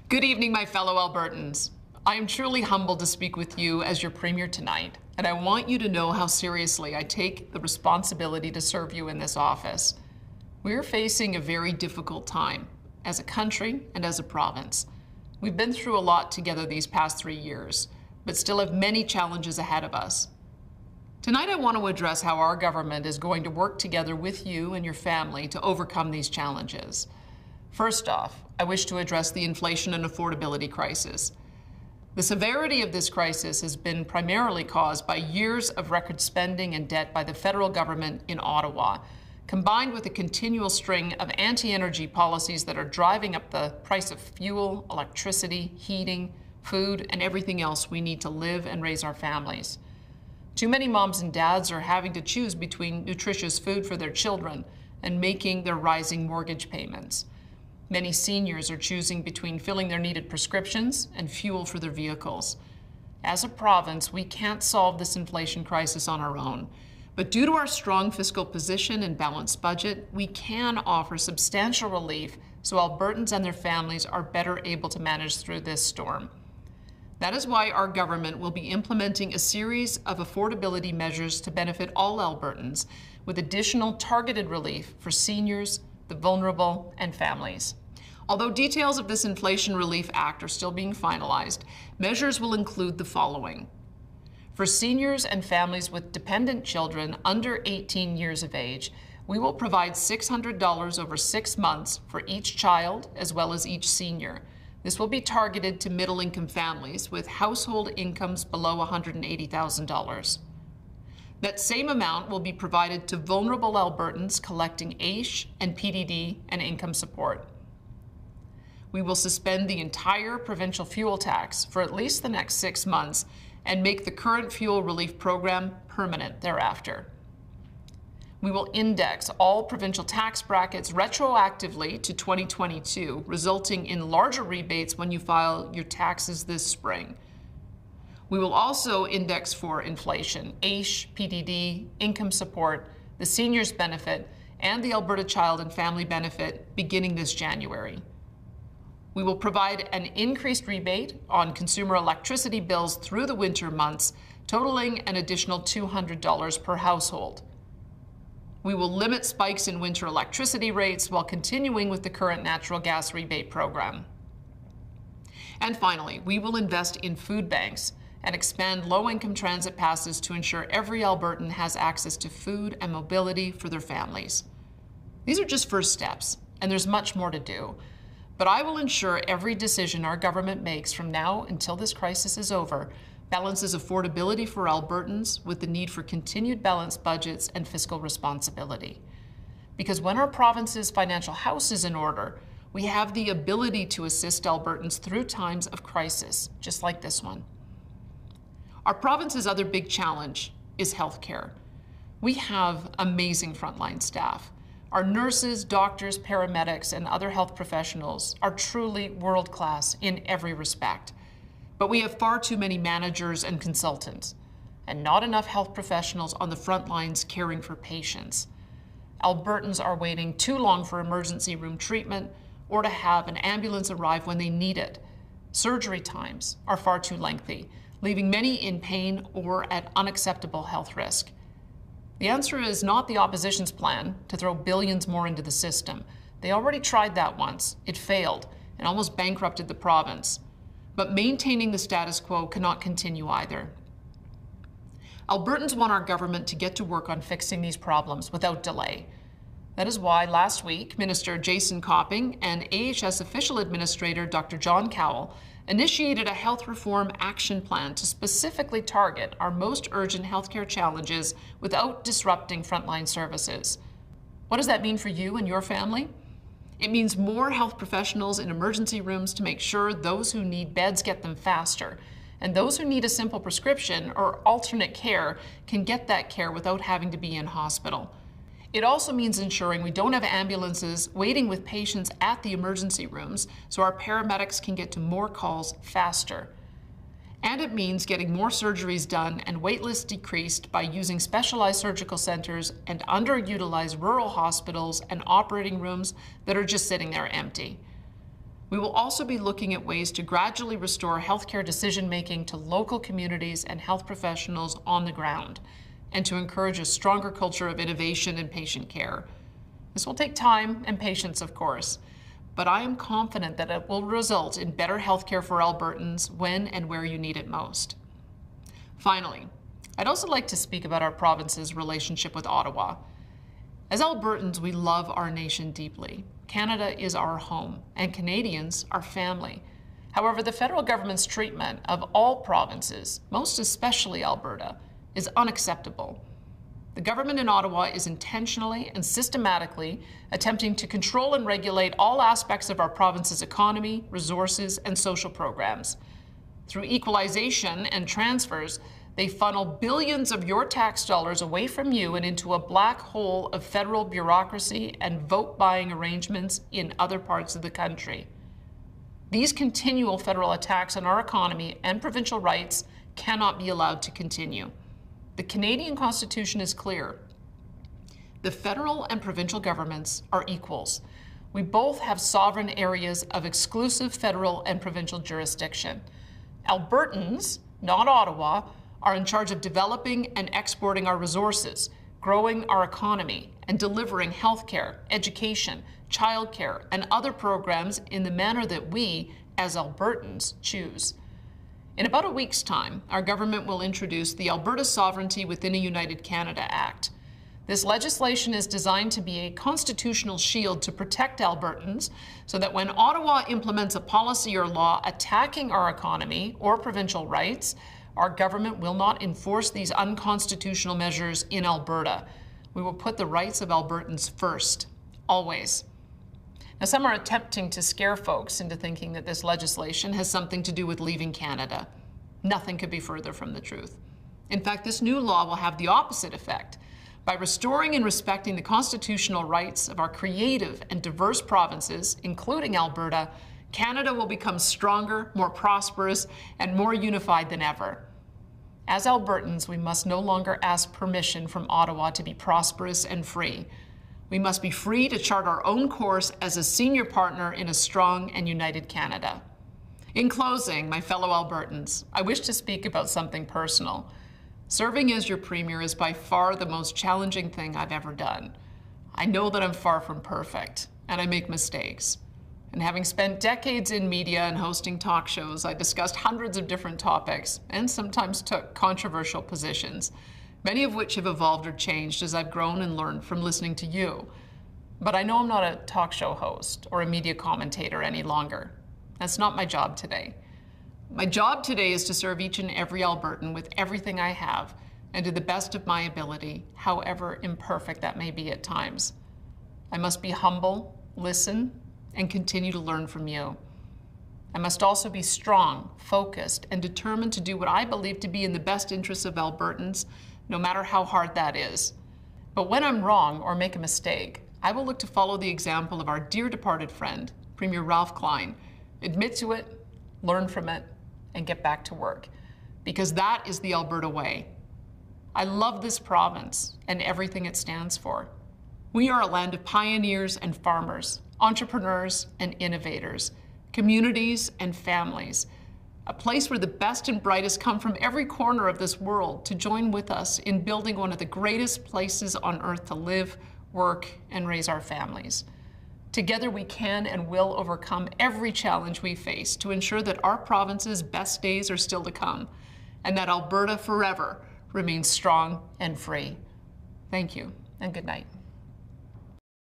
Good evening, my fellow Albertans. I am truly humbled to speak with you as your Premier tonight, and I want you to know how seriously I take the responsibility to serve you in this office. We are facing a very difficult time as a country and as a province. We've been through a lot together these past 3 years, but still have many challenges ahead of us. Tonight, I want to address how our government is going to work together with you and your family to overcome these challenges. First off, I wish to address the inflation and affordability crisis. The severity of this crisis has been primarily caused by years of record spending and debt by the federal government in Ottawa, combined with a continual string of anti-energy policies that are driving up the price of fuel, electricity, heating, food, and everything else we need to live and raise our families. Too many moms and dads are having to choose between nutritious food for their children and making their rising mortgage payments. Many seniors are choosing between filling their needed prescriptions and fuel for their vehicles. As a province, we can't solve this inflation crisis on our own. But due to our strong fiscal position and balanced budget, we can offer substantial relief so Albertans and their families are better able to manage through this storm. That is why our government will be implementing a series of affordability measures to benefit all Albertans, with additional targeted relief for seniors, the vulnerable, and families. Although details of this Inflation Relief Act are still being finalized, measures will include the following. For seniors and families with dependent children under 18 years of age, we will provide $600 over 6 months for each child as well as each senior. This will be targeted to middle-income families with household incomes below $180,000. That same amount will be provided to vulnerable Albertans collecting AISH and PDD and income support. We will suspend the entire provincial fuel tax for at least the next 6 months and make the current fuel relief program permanent thereafter. We will index all provincial tax brackets retroactively to 2022, resulting in larger rebates when you file your taxes this spring. We will also index for inflation, AISH, PDD, income support, the seniors benefit, and the Alberta Child and Family Benefit beginning this January. We will provide an increased rebate on consumer electricity bills through the winter months, totaling an additional $200 per household. We will limit spikes in winter electricity rates while continuing with the current natural gas rebate program. And finally, we will invest in food banks and expand low-income transit passes to ensure every Albertan has access to food and mobility for their families. These are just first steps, and there's much more to do. But I will ensure every decision our government makes from now until this crisis is over balances affordability for Albertans with the need for continued balanced budgets and fiscal responsibility. Because when our province's financial house is in order, we have the ability to assist Albertans through times of crisis, just like this one. Our province's other big challenge is healthcare. We have amazing frontline staff. Our nurses, doctors, paramedics, and other health professionals are truly world-class in every respect. But we have far too many managers and consultants, and not enough health professionals on the front lines caring for patients. Albertans are waiting too long for emergency room treatment or to have an ambulance arrive when they need it. Surgery times are far too lengthy, leaving many in pain or at unacceptable health risk. The answer is not the opposition's plan to throw billions more into the system. They already tried that once. It failed and almost bankrupted the province. But maintaining the status quo cannot continue either. Albertans want our government to get to work on fixing these problems without delay. That is why last week, Minister Jason Copping and AHS Official Administrator Dr. John Cowell initiated a health reform action plan to specifically target our most urgent healthcare challenges without disrupting frontline services. What does that mean for you and your family? It means more health professionals in emergency rooms to make sure those who need beds get them faster, and those who need a simple prescription or alternate care can get that care without having to be in hospital. It also means ensuring we don't have ambulances waiting with patients at the emergency rooms so our paramedics can get to more calls faster. And it means getting more surgeries done and wait lists decreased by using specialized surgical centers and underutilized rural hospitals and operating rooms that are just sitting there empty. We will also be looking at ways to gradually restore healthcare decision-making to local communities and health professionals on the ground, and to encourage a stronger culture of innovation and patient care. This will take time and patience, of course, but I am confident that it will result in better healthcare for Albertans when and where you need it most. Finally, I'd also like to speak about our province's relationship with Ottawa. As Albertans, we love our nation deeply. Canada is our home, and Canadians are family. However, the federal government's treatment of all provinces, most especially Alberta, is unacceptable. The government in Ottawa is intentionally and systematically attempting to control and regulate all aspects of our province's economy, resources, and social programs. Through equalization and transfers, they funnel billions of your tax dollars away from you and into a black hole of federal bureaucracy and vote-buying arrangements in other parts of the country. These continual federal attacks on our economy and provincial rights cannot be allowed to continue. The Canadian Constitution is clear. The federal and provincial governments are equals. We both have sovereign areas of exclusive federal and provincial jurisdiction. Albertans, not Ottawa, are in charge of developing and exporting our resources, growing our economy, and delivering healthcare, education, childcare, and other programs in the manner that we, as Albertans, choose. In about a week's time, our government will introduce the Alberta Sovereignty Within a United Canada Act. This legislation is designed to be a constitutional shield to protect Albertans so that when Ottawa implements a policy or law attacking our economy or provincial rights, our government will not enforce these unconstitutional measures in Alberta. We will put the rights of Albertans first, always. Now, some are attempting to scare folks into thinking that this legislation has something to do with leaving Canada. Nothing could be further from the truth. In fact, this new law will have the opposite effect. By restoring and respecting the constitutional rights of our creative and diverse provinces, including Alberta, Canada will become stronger, more prosperous, and more unified than ever. As Albertans, we must no longer ask permission from Ottawa to be prosperous and free. We must be free to chart our own course as a senior partner in a strong and united Canada. In closing, my fellow Albertans, I wish to speak about something personal. Serving as your Premier is by far the most challenging thing I've ever done. I know that I'm far from perfect, and I make mistakes. And having spent decades in media and hosting talk shows, I discussed hundreds of different topics and sometimes took controversial positions, many of which have evolved or changed as I've grown and learned from listening to you. But I know I'm not a talk show host or a media commentator any longer. That's not my job today. My job today is to serve each and every Albertan with everything I have and to the best of my ability, however imperfect that may be at times. I must be humble, listen, and continue to learn from you. I must also be strong, focused, and determined to do what I believe to be in the best interests of Albertans, no matter how hard that is. But when I'm wrong or make a mistake, I will look to follow the example of our dear departed friend, Premier Ralph Klein, admit to it, learn from it, and get back to work, because that is the Alberta way. I love this province and everything it stands for. We are a land of pioneers and farmers, entrepreneurs and innovators, communities and families, a place where the best and brightest come from every corner of this world to join with us in building one of the greatest places on earth to live, work, and raise our families. Together we can and will overcome every challenge we face to ensure that our province's best days are still to come, and that Alberta forever remains strong and free. Thank you, and good night.